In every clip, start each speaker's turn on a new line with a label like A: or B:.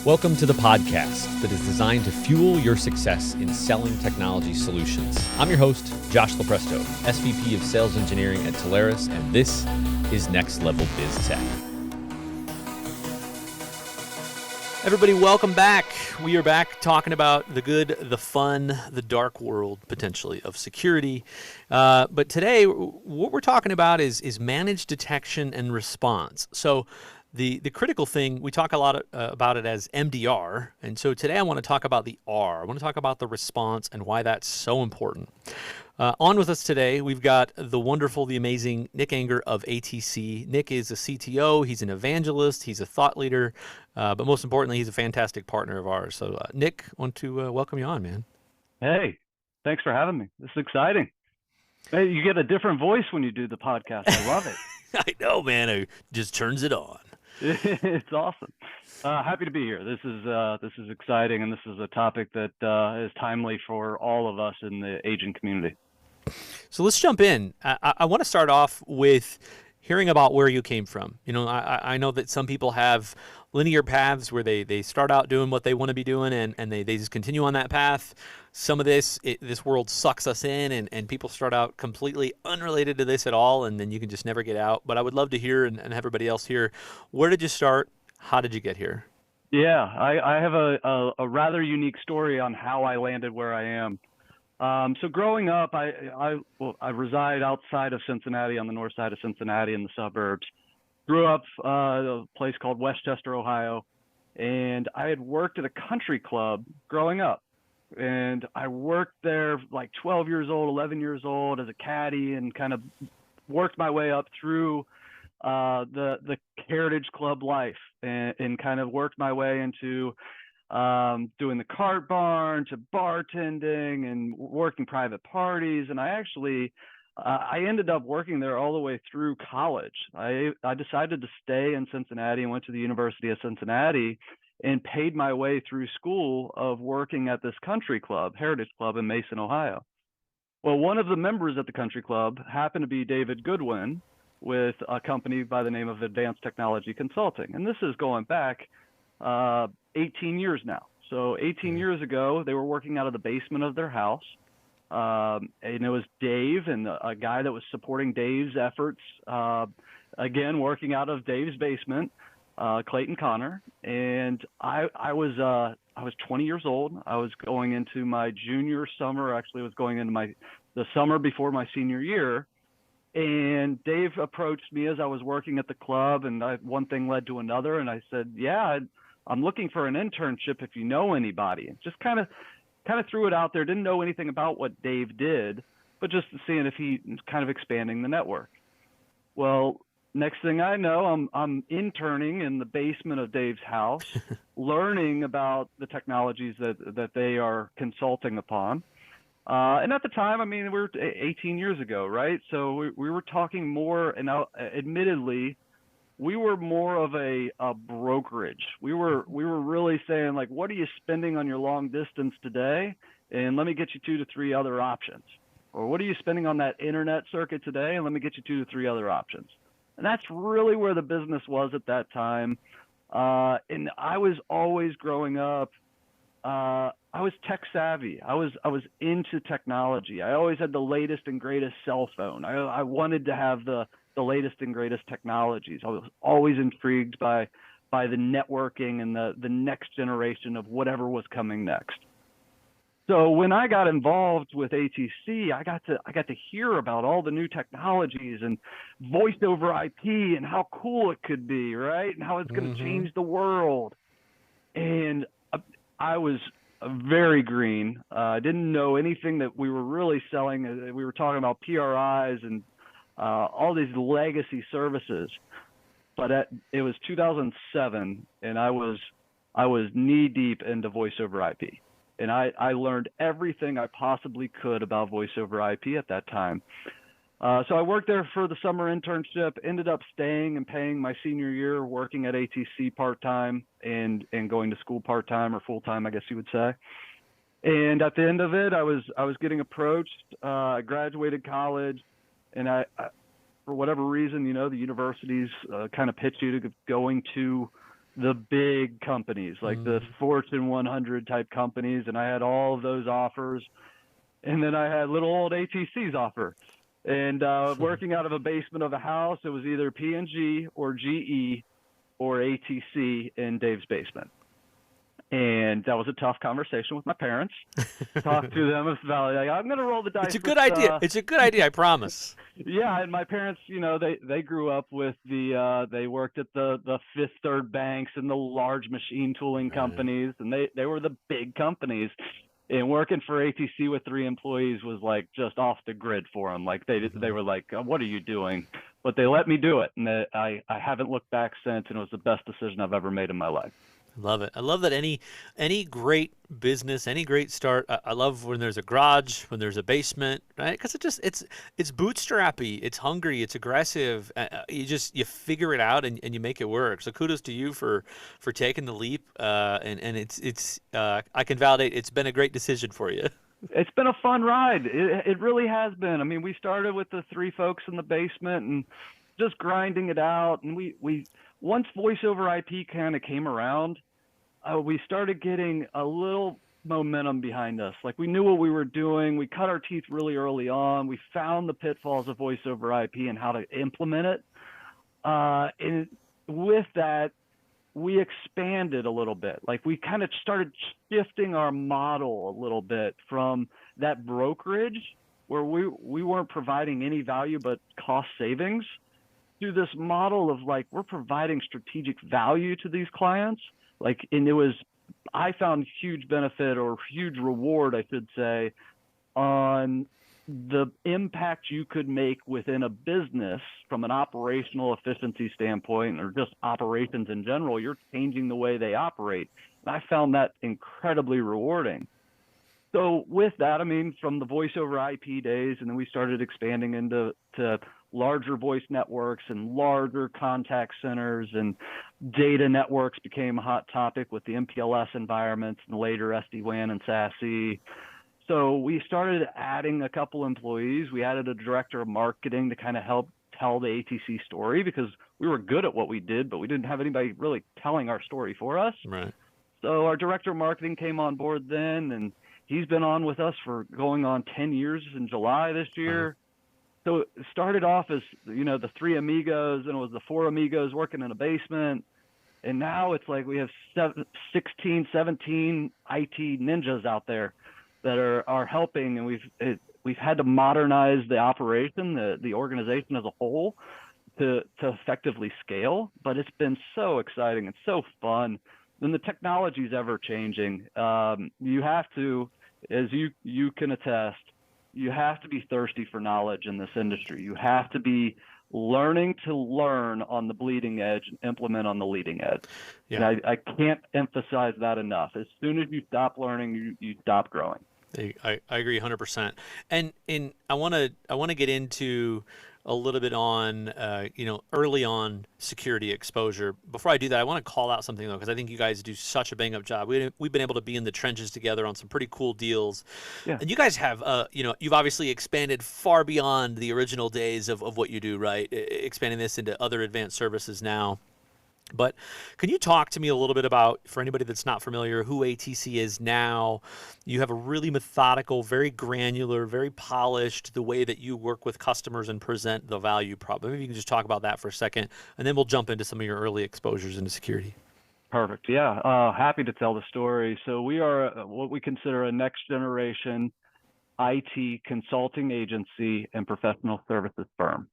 A: Welcome to the podcast that is designed to fuel your success in selling technology solutions. I'm your host, Josh Lopresto, SVP of Sales Engineering at Telarus, and this is Next Level Biz Tech. Everybody, welcome back. We are back talking about the good, the fun, the dark world, potentially, of security. But today, what we're talking about is managed detection and response. So the critical thing, we talk a lot about it as MDR. And so today I want to talk about the R. I want to talk about the response and why that's so important. On with us today, we've got the wonderful, the amazing Nick Enger of ATC. Nick is a CTO, he's an evangelist, he's a thought leader, but most importantly, he's a fantastic partner of ours. So Nick, I want to welcome you on, man.
B: Hey, thanks for having me. This is exciting. Hey, you get a different voice when you do the podcast. I love it.
A: I know, man. It just turns it on.
B: It's awesome. Happy to be here. This is exciting, and this is a topic that is timely for all of us in the agent community.
A: So let's jump in. I want to start off with hearing about where you came from. You know, I know that some people have linear paths where they start out doing what they want to be doing and they just continue on that path. Some of this world sucks us in and people start out completely unrelated to this at all, and then you can just never get out. But I would love to hear and everybody else hear, where did you start? How did you get here?
B: Yeah, I have a rather unique story on how I landed where I am. So growing up, I reside outside of Cincinnati, on the north side of Cincinnati in the suburbs. Grew up a place called Westchester, Ohio, and I had worked at a country club growing up. And I worked there like 12 years old, 11 years old as a caddy, and kind of worked my way up through the Heritage Club life, and kind of worked my way into doing the cart barn to bartending and working private parties. And I ended up working there all the way through college. I decided to stay in Cincinnati and went to the University of Cincinnati and paid my way through school of working at this country club, Heritage Club in Mason, Ohio. Well, one of the members at the country club happened to be David Goodwin with a company by the name of Advanced Technology Consulting. And this is going back 18 years now. So 18 years ago, they were working out of the basement of their house. And it was Dave and a guy that was supporting Dave's efforts, again, working out of Dave's basement, Clayton Connor. And I was 20 years old. I was going into my junior summer. Actually, I was going into the summer before my senior year. And Dave approached me as I was working at the club, and one thing led to another. And I said, yeah, I'm looking for an internship if you know anybody. And just kind of threw it out there. Didn't know anything about what Dave did, but just seeing if he was kind of expanding the network. Well, next thing I know, I'm interning in the basement of Dave's house, learning about the technologies that they are consulting upon. And at the time, I mean, we were 18 years ago, right? So we were talking more, and admittedly, we were more of a brokerage. We were really saying, like, what are you spending on your long distance today? And let me get you 2 to 3 other options. Or what are you spending on that internet circuit today? And let me get you 2 to 3 other options. And that's really where the business was at that time. And I was always growing up, I was tech savvy. I was into technology. I always had the latest and greatest cell phone. I wanted to have the latest and greatest technologies. I was always intrigued by the networking and the next generation of whatever was coming next. So when I got involved with ATC, I got to hear about all the new technologies and voice over IP and how cool it could be, right? And how it's going to change the world. And I was very green. I didn't know anything that we were really selling. We were talking about PRIs and all these legacy services. But it was 2007, and I was knee deep into voice over IP. And I learned everything I possibly could about voice over IP at that time. So I worked there for the summer internship, ended up staying and paying my senior year, working at ATC part-time and going to school part-time or full-time, I guess you would say. And at the end of it, I was getting approached. I graduated college, and I for whatever reason, the universities kind of pitch you to going to the big companies, like the Fortune 100 type companies, and I had all of those offers. And then I had little old ATC's offer. And working out of a basement of a house, it was either P&G or GE or ATC in Dave's basement. And that was a tough conversation with my parents. Talk to them about, like, I'm going to roll the dice.
A: It's a good idea. It's a good idea, I promise.
B: Yeah, and my parents, they grew up with they worked at the Fifth Third banks and the large machine tooling companies, and they were the big companies. And working for ATC with 3 employees was like just off the grid for them. Like they were like, "What are you doing?" But they let me do it, and I haven't looked back since. And it was the best decision I've ever made in my life.
A: I love it. I love that any great business, any great start. I love when there's a garage, when there's a basement, right? Because it's bootstrappy, it's hungry, it's aggressive. You figure it out and you make it work. So kudos to you for taking the leap. And it's I can validate it's been a great decision for you.
B: It's been a fun ride. It really has been. I mean, we started with the 3 folks in the basement and just grinding it out. And we once voice over IP kind of came around, we started getting a little momentum behind us. Like, we knew what we were doing. We cut our teeth really early on. We found the pitfalls of voice over IP and how to implement it. And with that, we expanded a little bit. Like, we kind of started shifting our model a little bit from that brokerage where we weren't providing any value but cost savings, to this model of, like, we're providing strategic value to these clients. Like, and I found huge benefit, or huge reward, I should say, on the impact you could make within a business from an operational efficiency standpoint, or just operations in general. You're changing the way they operate. And I found that incredibly rewarding. So with that, I mean, from the voice over IP days, and then we started expanding into larger voice networks and larger contact centers, and data networks became a hot topic with the MPLS environments and later SD-WAN and SASE. So we started adding a couple employees. We added a director of marketing to kind of help tell the ATC story, because we were good at what we did, but we didn't have anybody really telling our story for us.
A: Right.
B: So our director of marketing came on board then, and he's been on with us for going on 10 years in July this year. So it started off as, the 3 amigos, and it was the 4 amigos working in a basement. And now it's like we have 16, 17 IT ninjas out there that are helping. And we've had to modernize the operation, the organization as a whole, to effectively scale. But it's been so exciting and so fun. And the technology is ever changing. You have to, as you can attest, you have to be thirsty for knowledge in this industry. You have to be learning to learn on the bleeding edge and implement on the leading edge. Yeah. And I can't emphasize that enough. As soon as you stop learning, you stop growing.
A: I agree 100%. And I want to get into a little bit on early on security exposure. Before I do that, I want to call out something though, because I think you guys do such a bang up job. We've been able to be in the trenches together on some pretty cool deals. Yeah. And you guys have you've obviously expanded far beyond the original days of what you do, right? Expanding this into other advanced services now. But can you talk to me a little bit about, for anybody that's not familiar, who ATC is now? You have a really methodical, very granular, very polished, the way that you work with customers and present the value prop. Maybe you can just talk about that for a second, and then we'll jump into some of your early exposures into security.
B: Perfect. Yeah, happy to tell the story. So we are what we consider a next generation IT consulting agency and professional services firm.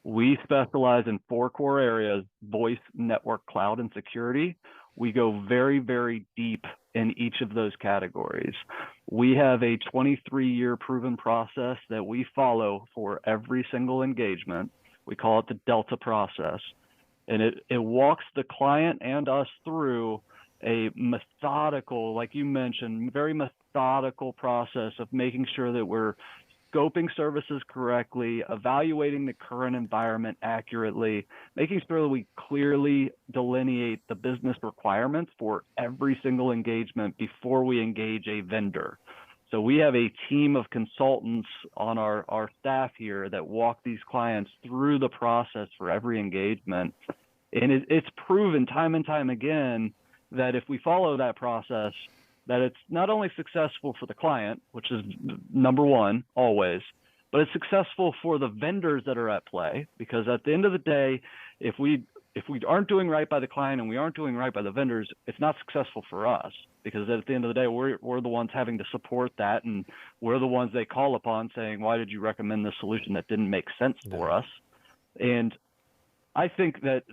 B: We specialize in 4 core areas: voice, network, cloud, and security. We go very, very deep in each of those categories. We have a 23-year proven process that we follow for every single engagement. We call it the Delta process. And it walks the client and us through a methodical, like you mentioned, very methodical process of making sure that we're scoping services correctly, evaluating the current environment accurately, making sure that we clearly delineate the business requirements for every single engagement before we engage a vendor. So we have a team of consultants on our staff here that walk these clients through the process for every engagement. And it's proven time and time again that if we follow that process, that it's not only successful for the client, which is number one always, but it's successful for the vendors that are at play, because at the end of the day, if we aren't doing right by the client and we aren't doing right by the vendors, it's not successful for us, because at the end of the day, we're the ones having to support that, and we're the ones they call upon saying, why did you recommend this solution that didn't make sense for us? And I think that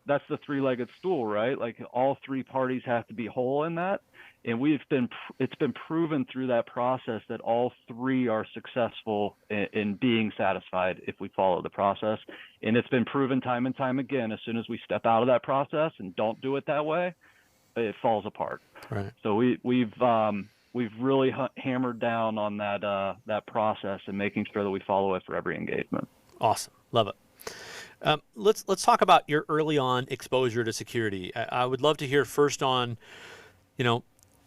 B: that's the three-legged stool, right? Like all three parties have to be whole in that. And it's been proven through that process that all three are successful in being satisfied if we follow the process. And it's been proven time and time again, as soon as we step out of that process and don't do it that way, it falls apart.
A: Right. So
B: we've really hammered down on that process and making sure that we follow it for every engagement.
A: Awesome. Love it. Let's talk about your early on exposure to security. I would love to hear first on,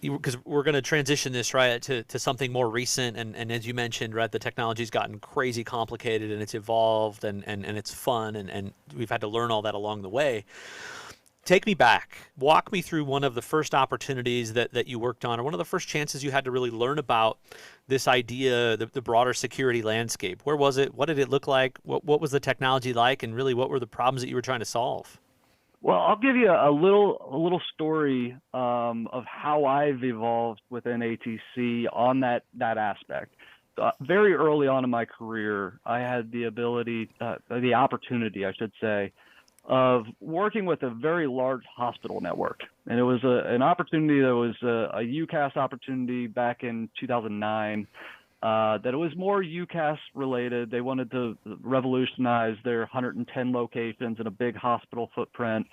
A: because we're going to transition this right to something more recent, and as you mentioned, right, the technology's gotten crazy complicated and it's evolved and it's fun and we've had to learn all that along the way. Take me back. Walk me through one of the first opportunities that you worked on, or one of the first chances you had to really learn about this idea, the broader security landscape. Where was it? What did it look like? What was the technology like? And really, what were the problems that you were trying to solve?
B: Well, I'll give you a little story of how I've evolved within ATC on that aspect. Very early on in my career, I had the opportunity, I should say, of working with a very large hospital network. And it was an opportunity that was a UCAS opportunity back in 2009, that it was more UCAS related. They wanted to revolutionize their 110 locations in a big hospital footprint,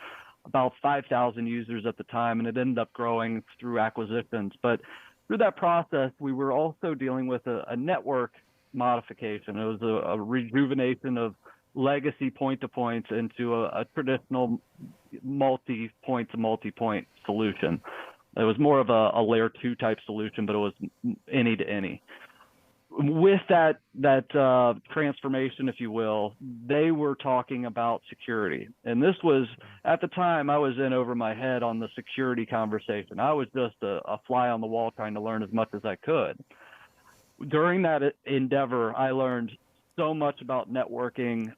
B: about 5,000 users at the time, and it ended up growing through acquisitions. But through that process, we were also dealing with a network modification. It was a rejuvenation of legacy point-to-points into a traditional multi-point to multi-point solution. It was more of a layer 2 type solution, but it was any to any. With that transformation, if you will, they were talking about security. And this was, at the time, I was in over my head on the security conversation. I was just a fly on the wall trying to learn as much as I could. During that endeavor, I learned so much about networking,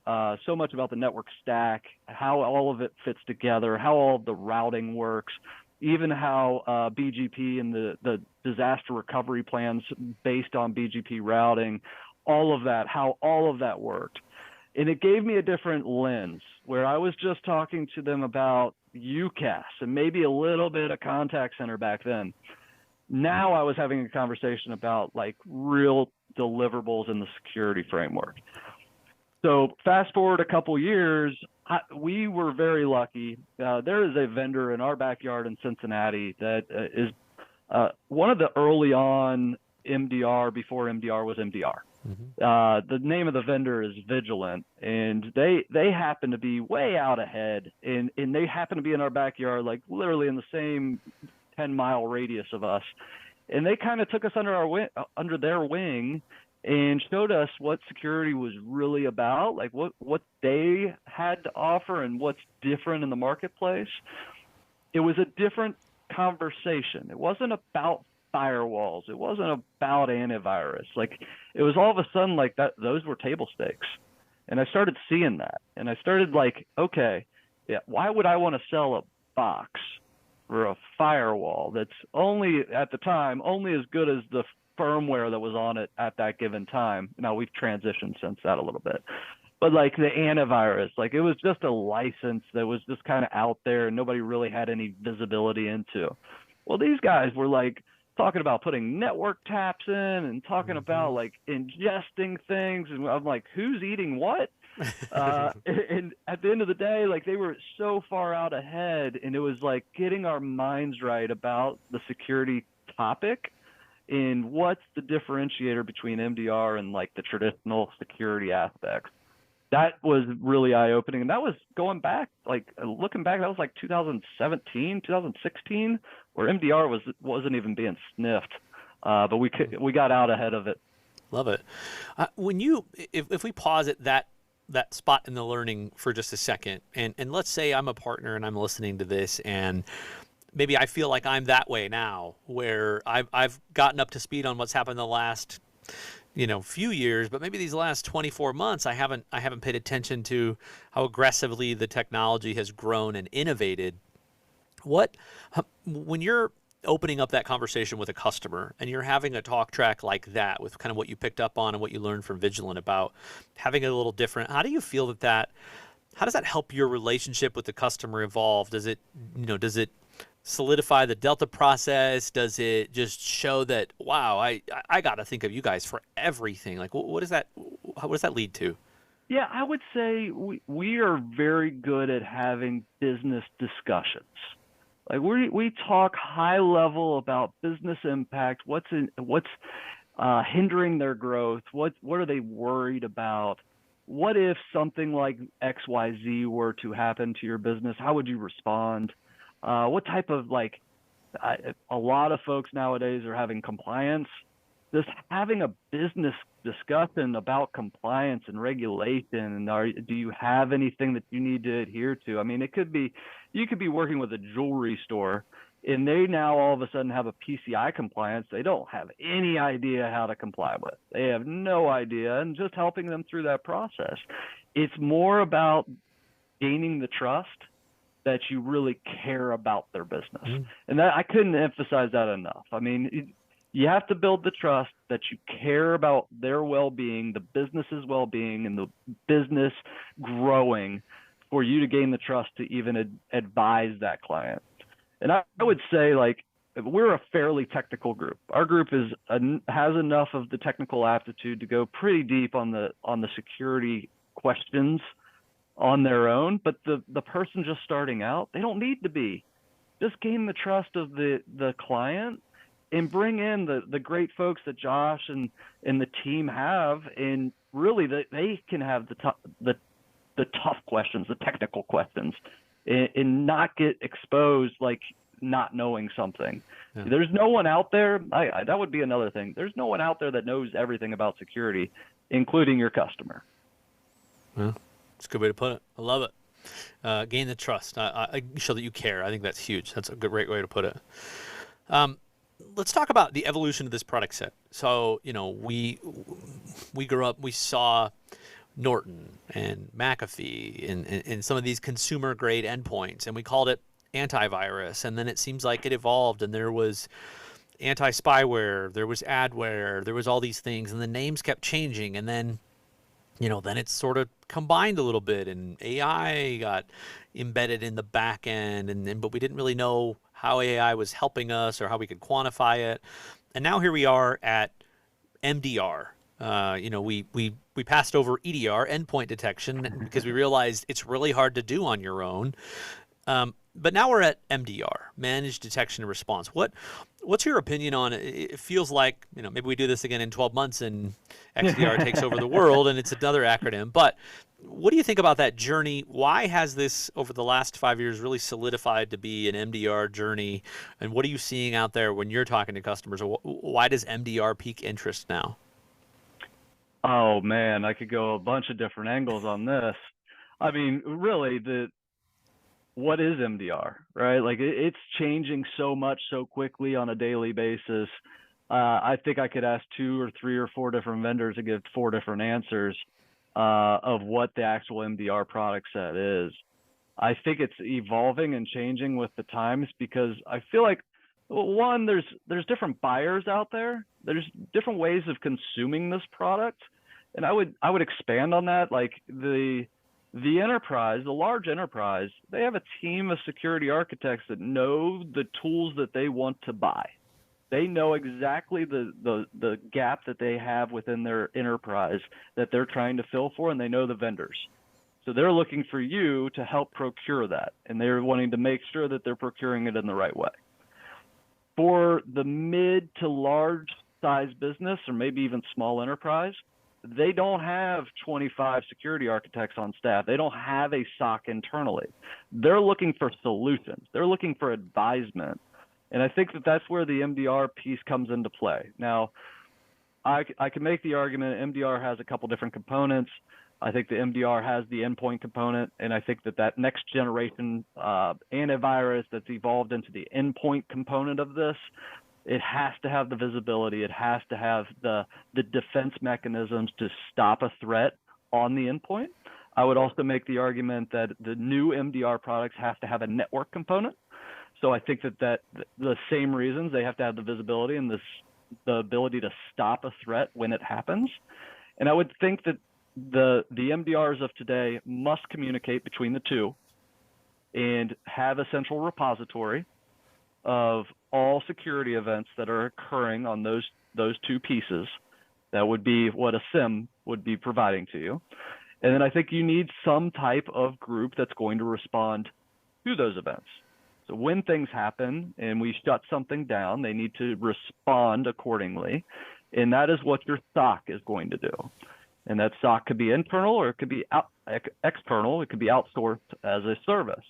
B: so much about the network stack, how all of it fits together, how all of the routing works, even how BGP and the disaster recovery plans based on BGP routing, all of that, how all of that worked. And it gave me a different lens where I was just talking to them about UCAS and maybe a little bit of contact center back then. Now I was having a conversation about like real deliverables in the security framework. So fast forward a couple years, we were very lucky. There is a vendor in our backyard in Cincinnati that is one of the early on MDR before MDR was MDR. Mm-hmm. The name of the vendor is Vigilant, and they happen to be way out ahead, and they happen to be in our backyard, like literally in the same 10-mile radius of us. And they kind of took us under their wing and showed us what security was really about, like what they had to offer and what's different in the marketplace. It was a different conversation. It wasn't about firewalls. It wasn't about antivirus. Like, it was all of a sudden like that, those were table stakes. And I started seeing that. And I started like, okay, yeah, why would I want to sell a box or a firewall that's only, at the time, only as good as the firmware that was on it at that given time? Now we've transitioned since that a little bit, but like the antivirus, like it was just a license that was just kind of out there and nobody really had any visibility into. Well, these guys were like talking about putting network taps in and talking about like ingesting things, and I'm like, who's eating what? And at the end of the day, like they were so far out ahead, and it was like getting our minds right about the security topic and what's the differentiator between MDR and like the traditional security aspects. That was really eye-opening. And that was going back, like looking back, that was like 2017, 2016, where MDR wasn't even being sniffed. But we got out ahead of it.
A: Love it. When if we pause at that spot in the learning for just a second. And let's say I'm a partner and I'm listening to this, and maybe I feel like I'm that way now, where I've gotten up to speed on what's happened the last few years, but maybe these last 24 months I haven't paid attention to how aggressively the technology has grown and innovated. When you're opening up that conversation with a customer and you're having a talk track like that with kind of what you picked up on and what you learned from Vigilant about having it a little different, how do you feel how does that help your relationship with the customer evolve? Does it solidify the Delta process? Does it just show that, wow, I got to think of you guys for everything? Like, what does that lead to?
B: Yeah, I would say we are very good at having business discussions. Like we talk high level about business impact, what's hindering their growth, what are they worried about? What if something like XYZ were to happen to your business? How would you respond? What type of a lot of folks nowadays are having compliance. Just having a business discussion about compliance and regulation, and do you have anything that you need to adhere to? I mean, you could be working with a jewelry store, and they now all of a sudden have a PCI compliance they don't have any idea how to comply with. They have no idea, and just helping them through that process. It's more about gaining the trust that you really care about their business. Mm-hmm. And that I couldn't emphasize that enough. I mean, you have to build the trust that you care about their well-being, the business's well-being, and the business growing for you to gain the trust to even advise that client. And I would say, we're a fairly technical group. Our group has enough of the technical aptitude to go pretty deep on the security questions on their own, but the person just starting out, they don't need to be. Just gain the trust of the client and bring in the great folks that Josh and the team have, and really they can have the tough questions, the technical questions, and not get exposed like not knowing something. Yeah. There's no one out there. That would be another thing. There's no one out there that knows everything about security, including your customer.
A: Well, that's a good way to put it. I love it. Gain the trust. I show that you care. I think that's huge. That's a great way to put it. Let's talk about the evolution of this product set. So, we grew up, we saw Norton and McAfee and some of these consumer grade endpoints, and we called it antivirus. And then it seems like it evolved, and there was anti-spyware, there was adware, there was all these things, and the names kept changing. And then, then it's sort of combined a little bit, and AI got embedded in the back end, but we didn't really know how AI was helping us or how we could quantify it. And now here we are at MDR. We passed over EDR, endpoint detection, because we realized it's really hard to do on your own. But now we're at MDR, managed detection and response. What's your opinion on it? It feels like, maybe we do this again in 12 months and XDR takes over the world and it's another acronym. But what do you think about that journey? Why has this, over the last 5 years, really solidified to be an MDR journey? And what are you seeing out there when you're talking to customers? Or why does MDR pique interest now?
B: Oh, man, I could go a bunch of different angles on this. I mean, really, what is MDR, right? Like, it's changing so much so quickly on a daily basis. I think I could ask 2 or 3 or 4 different vendors to give 4 different answers of what the actual MDR product set is. I think it's evolving and changing with the times, because I feel like, one, there's different buyers out there. There's different ways of consuming this product, and I would expand on that. Like the enterprise, the large enterprise, they have a team of security architects that know the tools that they want to buy. They know exactly the gap that they have within their enterprise that they're trying to fill for, and they know the vendors. So they're looking for you to help procure that, and they're wanting to make sure that they're procuring it in the right way. For the mid to large size business, or maybe even small enterprise, they don't have 25 security architects on staff. They don't have a SOC internally. They're looking for solutions. They're looking for advisement. And I think that that's where the MDR piece comes into play. Now, I can make the argument MDR has a couple different components. I think the MDR has the endpoint component, and I think that next generation antivirus that's evolved into the endpoint component of this, it has to have the visibility. It has to have the defense mechanisms to stop a threat on the endpoint. I would also make the argument that the new MDR products have to have a network component. So I think that the same reasons they have to have the visibility and the ability to stop a threat when it happens. And I would think that the MDRs of today must communicate between the two and have a central repository of all security events that are occurring on those two pieces. That would be what a SIM would be providing to you. And then I think you need some type of group that's going to respond to those events. So when things happen and we shut something down, they need to respond accordingly. And that is what your SOC is going to do. And that SOC could be internal or it could be external. It could be outsourced as a service.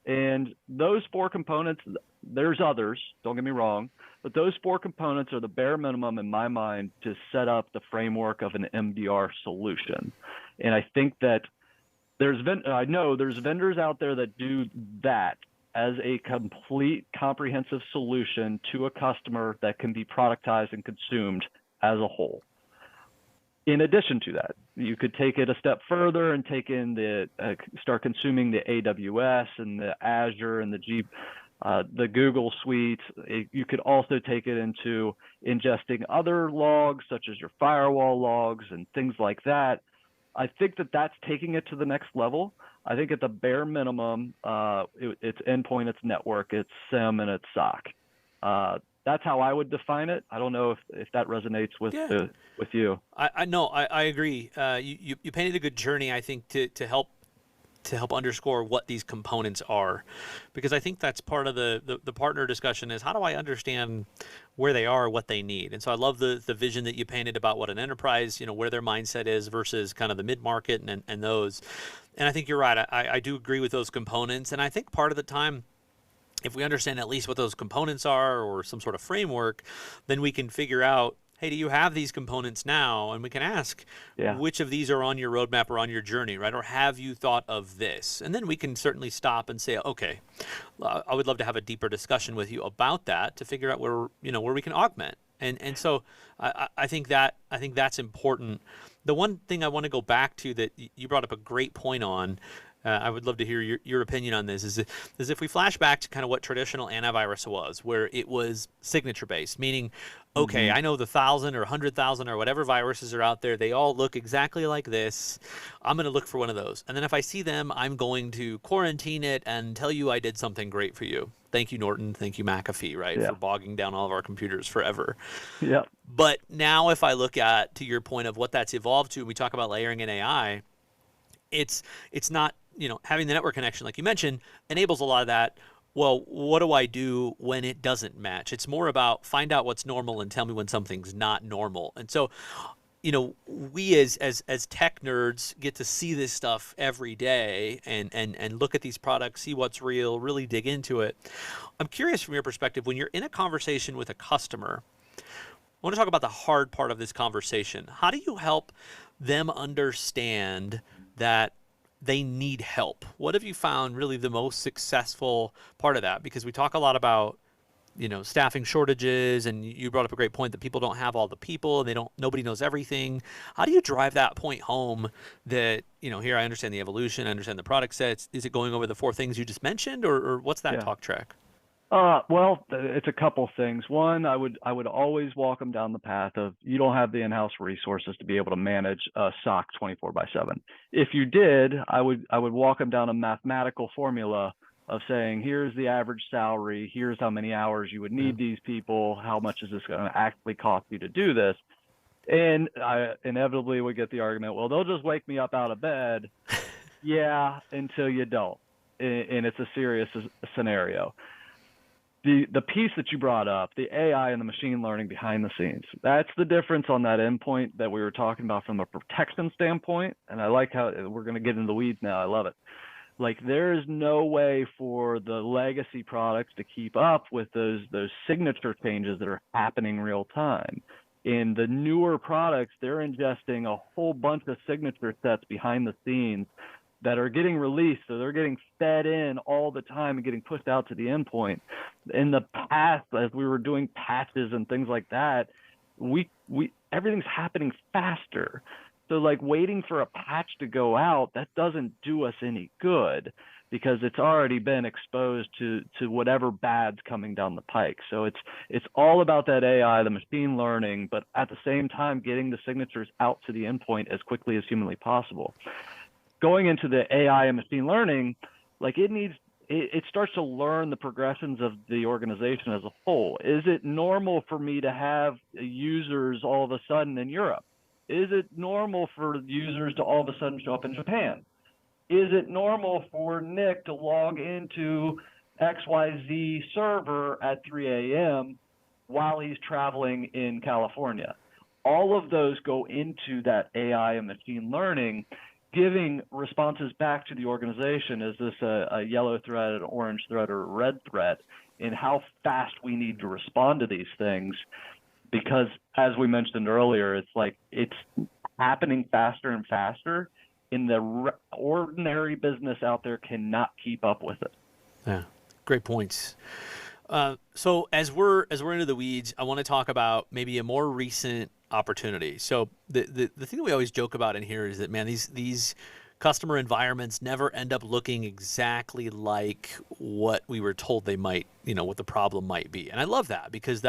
B: And those four components, there's others, don't get me wrong, but those four components are the bare minimum in my mind to set up the framework of an MDR solution. And I think that I know there's vendors out there that do that as a complete comprehensive solution to a customer that can be productized and consumed as a whole. In addition to that, you could take it a step further and take in start consuming the AWS and the Azure and the Google suite. You could also take it into ingesting other logs, such as your firewall logs and things like that. I think that that's taking it to the next level. I think at the bare minimum, it's endpoint, it's network, it's SIM, and it's SOC. That's how I would define it. I don't know if that resonates with you.
A: I know. I agree. You painted a good journey, I think, to help underscore what these components are, because I think that's part of the partner discussion is how do I understand where they are, what they need. And so I love the vision that you painted about what an enterprise, where their mindset is versus kind of the mid-market and those. And I think you're right. I do agree with those components. And I think part of the time, if we understand at least what those components are or some sort of framework, then we can figure out, hey, do you have these components now? And we can ask which of these are on your roadmap or on your journey, right? Or have you thought of this? And then we can certainly stop and say, okay, I would love to have a deeper discussion with you about that to figure out where we can augment. And so I think that's important. The one thing I want to go back to that you brought up a great point on, I would love to hear your opinion on this, is if we flash back to kind of what traditional antivirus was, where it was signature-based, meaning, okay, I know the 1,000 or 100,000 or whatever viruses are out there, they all look exactly like this. I'm going to look for one of those. And then if I see them, I'm going to quarantine it and tell you I did something great for you. Thank you, Norton. Thank you, McAfee, right, for bogging down all of our computers forever.
B: Yeah.
A: But now if I look at, to your point of what that's evolved to, we talk about layering in AI, it's not, having the network connection, like you mentioned, enables a lot of that. Well, what do I do when it doesn't match? It's more about find out what's normal and tell me when something's not normal. And so, we as tech nerds get to see this stuff every day and look at these products, see what's real, really dig into it. I'm curious from your perspective, when you're in a conversation with a customer, I want to talk about the hard part of this conversation. How do you help them understand that they need help? What have you found really the most successful part of that? Because we talk a lot about, staffing shortages, and you brought up a great point that people don't have all the people and nobody knows everything. How do you drive that point home that, here I understand the evolution, I understand the product sets. Is it going over the four things you just mentioned, or what's that talk track?
B: Well, it's a couple things. One, I would always walk them down the path of you don't have the in-house resources to be able to manage a SOC 24/7. If you did, I would walk them down a mathematical formula of saying, here's the average salary, here's how many hours you would need these people, how much is this going to actually cost you to do this? And I inevitably would get the argument, well, they'll just wake me up out of bed. Yeah, until you don't. And it's a serious scenario. The piece that you brought up, the AI and the machine learning behind the scenes, that's the difference on that endpoint that we were talking about from a protection standpoint. And I like how we're going to get into the weeds now. I love it. Like, there is no way for the legacy products to keep up with those signature changes that are happening real time. In the newer products, they're ingesting a whole bunch of signature sets behind the scenes that are getting released. So they're getting fed in all the time and getting pushed out to the endpoint. In the past, as we were doing patches and things like that, we everything's happening faster. So like waiting for a patch to go out, that doesn't do us any good because it's already been exposed to whatever bad's coming down the pike. So it's all about that AI, the machine learning, but at the same time getting the signatures out to the endpoint as quickly as humanly possible. Going into the AI and machine learning, like it starts to learn the progressions of the organization as a whole. Is it normal for me to have users all of a sudden in Europe? Is it normal for users to all of a sudden show up in Japan? Is it normal for Nick to log into XYZ server at 3 a.m. while he's traveling in California? All of those go into that AI and machine learning, giving responses back to the organization. Is this a yellow thread, an orange thread, or a red thread, in how fast we need to respond to these things? Because as we mentioned earlier, it's like it's happening faster and faster, and the ordinary business out there cannot keep up with it.
A: Yeah, great points. So as we're into the weeds, I want to talk about maybe a more recent opportunity. So the thing that we always joke about in here is that, man, these customer environments never end up looking exactly like what we were told they might, what the problem might be. And I love that because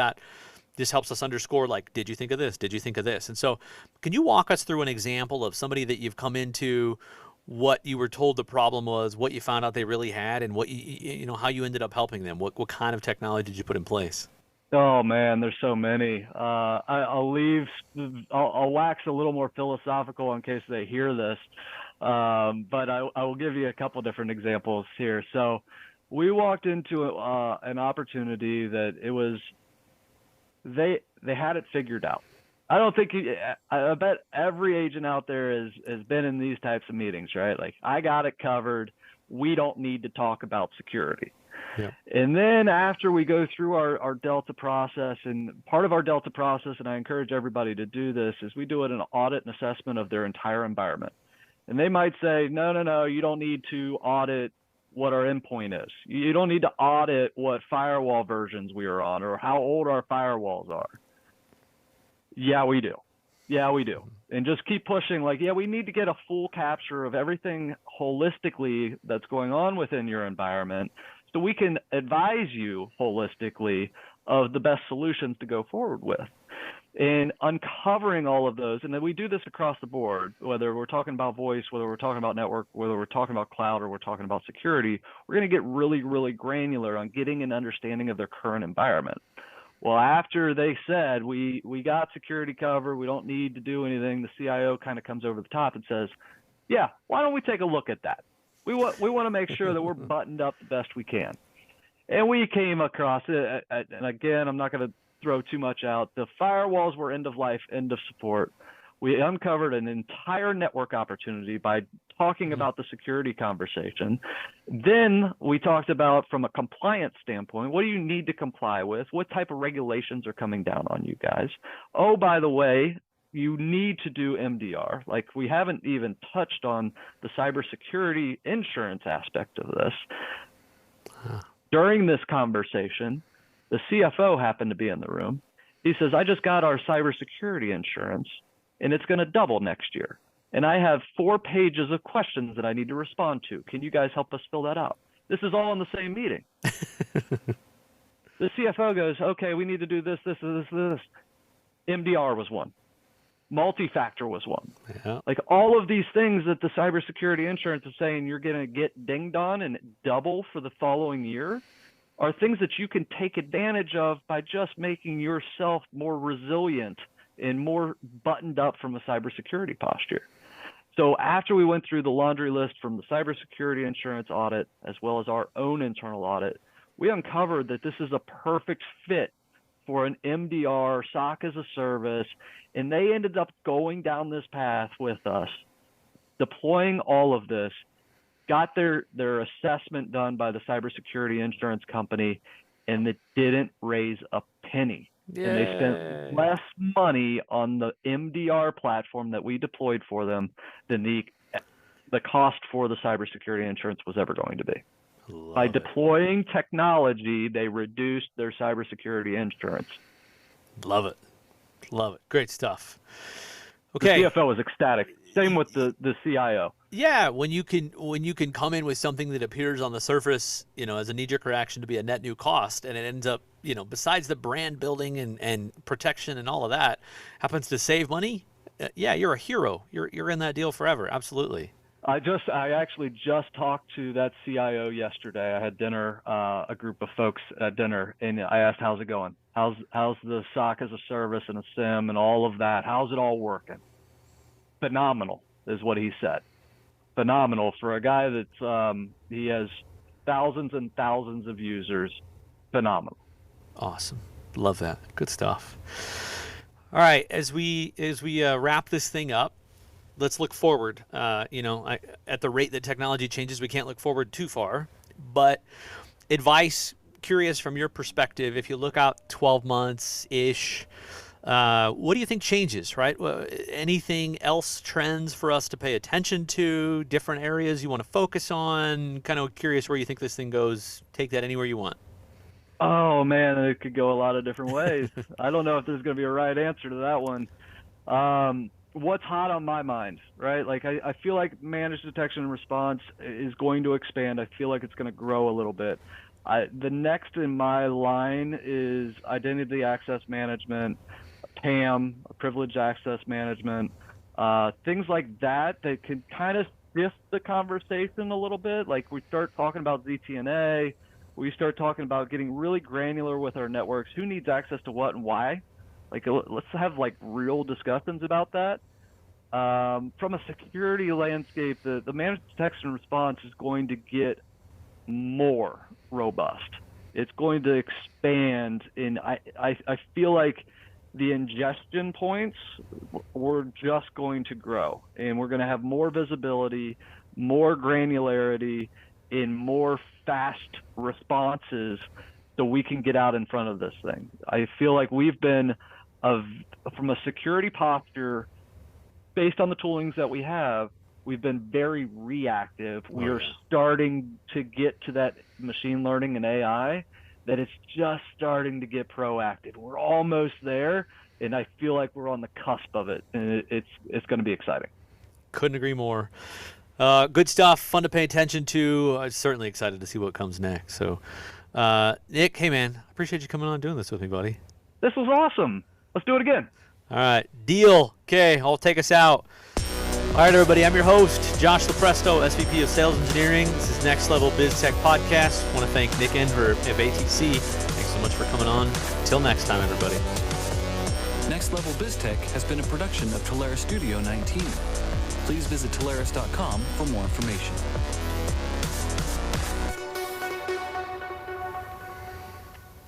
A: this helps us underscore, like, did you think of this? Did you think of this? And so can you walk us through an example of somebody that you've come into, what you were told the problem was, what you found out they really had, and what how you ended up helping them? What kind of technology did you put in place?
B: Oh man, there's so many. I'll wax a little more philosophical in case they hear this, but I will give you a couple different examples here. So we walked into an opportunity that it was they had it figured out. I don't think I bet every agent out there has been in these types of meetings, right? Like, I got it covered. We don't need to talk about security.
A: Yeah.
B: And then after we go through our Delta process, and part of our Delta process, and I encourage everybody to do this, is we do an audit and assessment of their entire environment. And they might say, no, you don't need to audit what our endpoint is. You don't need to audit what firewall versions we are on or how old our firewalls are. Yeah, we do. And just keep pushing, like, yeah, we need to get a full capture of everything holistically that's going on within your environment so we can advise you holistically of the best solutions to go forward with. And uncovering all of those, and then we do this across the board, whether we're talking about voice, whether we're talking about network, whether we're talking about cloud, or we're talking about security, we're going to get really, really granular on getting an understanding of their current environment. Well, after they said we got security covered, we don't need to do anything, the CIO kind of comes over the top and says, yeah, why don't we take a look at that? We want to make sure that we're buttoned up the best we can. And we came across it, and again, I'm not going to throw too much out. The firewalls were end of life, end of support. We uncovered an entire network opportunity by talking about the security conversation. Then we talked about, from a compliance standpoint, what do you need to comply with? What type of regulations are coming down on you guys? Oh, by the way, you need to do MDR. Like, we haven't even touched on the cybersecurity insurance aspect of this. During this conversation, the CFO happened to be in the room. He says, I just got our cybersecurity insurance, and it's going to double next year. And I have 4 pages of questions that I need to respond to. Can you guys help us fill that out? This is all in the same meeting. The CFO goes, okay, we need to do this. MDR was one. Multi-factor was one.
A: Yeah.
B: Like, all of these things that the cybersecurity insurance is saying you're going to get dinged on and double for the following year are things that you can take advantage of by just making yourself more resilient and more buttoned up from a cybersecurity posture. So after we went through the laundry list from the cybersecurity insurance audit, as well as our own internal audit, we uncovered that this is a perfect fit for an MDR, SOC as a service, and they ended up going down this path with us, deploying all of this, got their assessment done by the cybersecurity insurance company, and it didn't raise a penny. And they spent less money on the MDR platform that we deployed for them than the cost for the cybersecurity insurance was ever going to be. By deploying technology, they reduced their cybersecurity insurance.
A: Love it. Love it. Great stuff. Okay.
B: The CFO was ecstatic. Same with the CIO.
A: Yeah, when you can come in with something that appears on the surface, as a knee-jerk reaction to be a net new cost, and it ends up, besides the brand building and protection and all of that, happens to save money. Yeah, you're a hero. You're in that deal forever. Absolutely.
B: I actually just talked to that CIO yesterday. I had dinner, a group of folks at dinner, and I asked, how's it going? How's the SOC as a service and a SIM and all of that? How's it all working? Phenomenal is what he said. Phenomenal for a guy that's he has thousands and thousands of users. Phenomenal.
A: Awesome. Love that. Good stuff. All right, as we wrap this thing up, let's look forward. At the rate that technology changes, we can't look forward too far. But advice, curious from your perspective, if you look out 12 months-ish, what do you think changes, right? Anything else, trends for us to pay attention to, different areas you want to focus on? Kind of curious where you think this thing goes. Take that anywhere you want.
B: Oh, man, it could go a lot of different ways. I don't know if there's going to be a right answer to that one. What's hot on my mind, right? Like I feel like managed detection and response is going to expand. I feel like it's going to grow a little bit. The next in my line is identity access management, PAM, privileged access management, things like that can kind of shift the conversation a little bit. Like we start talking about ZTNA, we start talking about getting really granular with our networks. Who needs access to what and why? Like, let's have like real discussions about that. From a security landscape, the managed detection and response is going to get more robust. It's going to expand I feel like the ingestion points we're just going to grow, and we're going to have more visibility, more granularity, and more fast responses so we can get out in front of this thing. I feel like we've been from a security posture, based on the toolings that we have, we've been very reactive. We are starting to get to that machine learning and AI that it's just starting to get proactive. We're almost there, and I feel like we're on the cusp of it, and it's going to be exciting.
A: Couldn't agree more. Good stuff, fun to pay attention to. I'm certainly excited to see what comes next. So, Nick, hey man, I appreciate you coming on and doing this with me, buddy.
B: This was awesome. Let's do it again.
A: All right, deal. Okay, I'll take us out. All right, everybody, I'm your host, Josh Lopresto, SVP of Sales Engineering. This is Next Level Biz Tech Podcast. I want to thank Nick Enger of ATC. Thanks so much for coming on. Until next time, everybody.
C: Next Level Biz Tech has been a production of Telarus Studio 19. Please visit Telarus.com for more information.